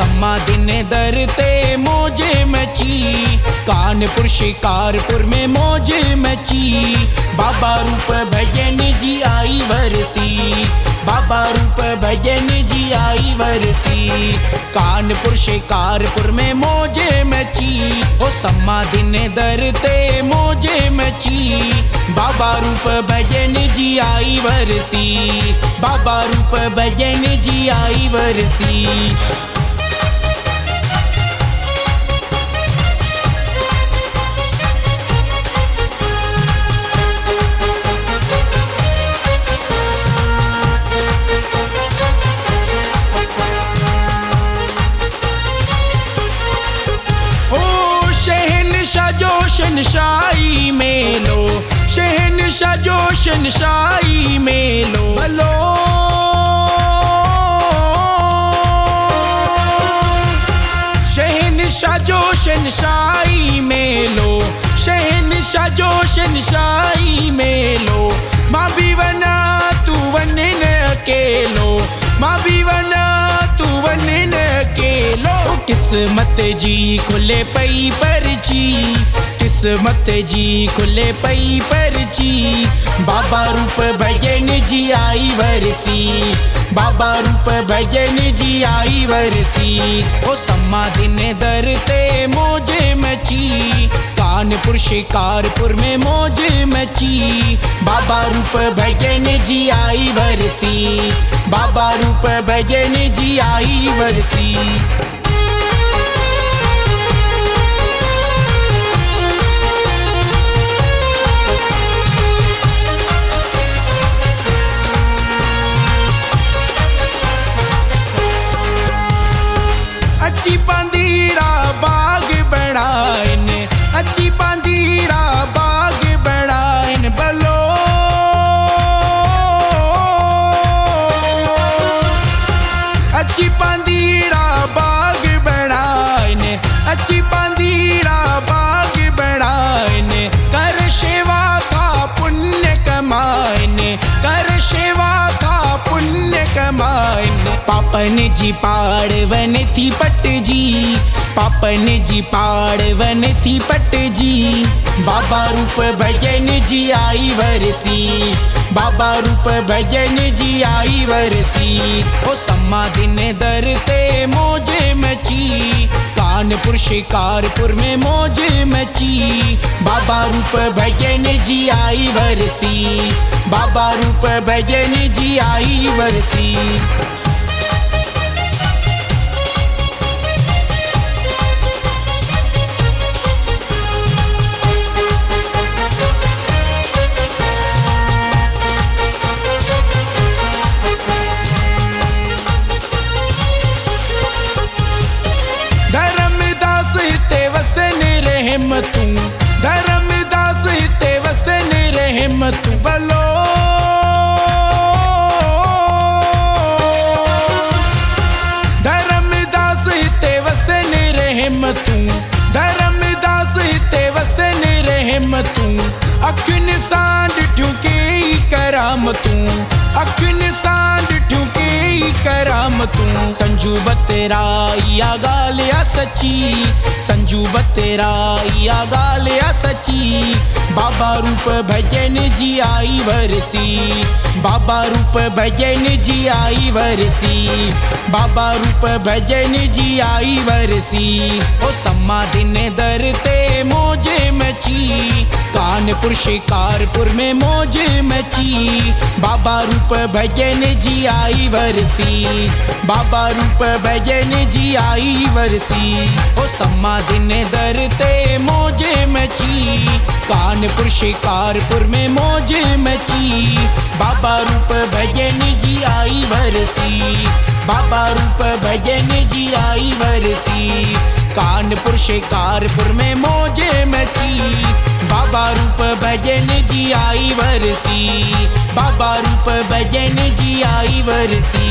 सम्मा दिन दर ते मौजे मची, कानपुर शिकारपुर में मौज मची। बाबा रूप भजन जी आई वरसी, बाबा रूप भजन जी आई वरसी। कानपुर शिकारपुर में मौजे मची, ओ सम्मा दिन दर ते मौजे मची। बाबा रूप भजन जी आई वरसी, बाबा रूप भजन जी आई वरसी। शहनशाही में लो, शहनशाह जोशनशाही में लो, लो शहनशाह जोशनशाही में लो, शहनशाह जोशनशाही में लो। माँ भी बना तू वने न अकेलो, माँ भी बना तू वने न अकेलो। किस्मत जी खुले पई परची, किस्मत जी खुले पई परची। बाबा रूप भजन जी आई वरसी, बाबा रूप भजन जी आई वरसी। ओ सम्मा दिन दर ते मौजे मची, कानपुर शिकारपुर में मौज मची। बाबा रूप भजन जी आई वरसी, बाबा रूप भजन जी आई वरसी। अच्छी पांदीरा बाग बनाइन, अच्छी पांदीरा बाग बनाइन बलो। अच्छी पांदीरा बाग बनाइन, अच्छी पांदीरा बाग बनाइन। कर सेवा का पुण्य कमाइन, कर सेवा का पुण्य कमाइन। पापन जी पाड़वन थी पट जी, पापन जी पाड़वन थी पट जी। बाबा रूप भजन जी आई वरसी, बाबा रूप भजन जी आई वरसी। ओ सम्मा दिन दर ते मौजे मची, कानपुर शिकारपुर में मौज मची। बाबा रूप भजन जी आई वरसी, बाबा रूप भजन जी आई वरसी। धर्मदास ते वसन रहमतू, धर्मदास ते वसन रहमतू बलो। धर्मदास ते वसन रहमतू, धर्मदास ते वसन रहमतू। अखिन सांड ठुके करामतू, अखिन सांड ठुके करामतू। संजू बतेरा या गालिया सची, संजू बतेरा या गालिया सची। बाबा रूप भजन जी आई वरसी, बाबा रूप भजन जी आई वरसी। बाबा रूप भजन जी आई वरसी। ओ सम्मा दिन दर ते मौजे मची, कानपुर शिकारपुर में मौज मची। बाबा रूप भजन जी आई वरसी, बाबा रूप भजन जी आई वरसी। ओ सम्मा दिन दर ते मौजे मची, कानपुर शिकारपुर में मौज मची। बाबा रूप भजन जी आई वरसी, बाबा रूप भजन जी आई वरसी। कानपुर शिकारपुर में मौज मची, बाबा रूप भजन जी आई वरसी, बाबा रूप भजन जी आई वरसी।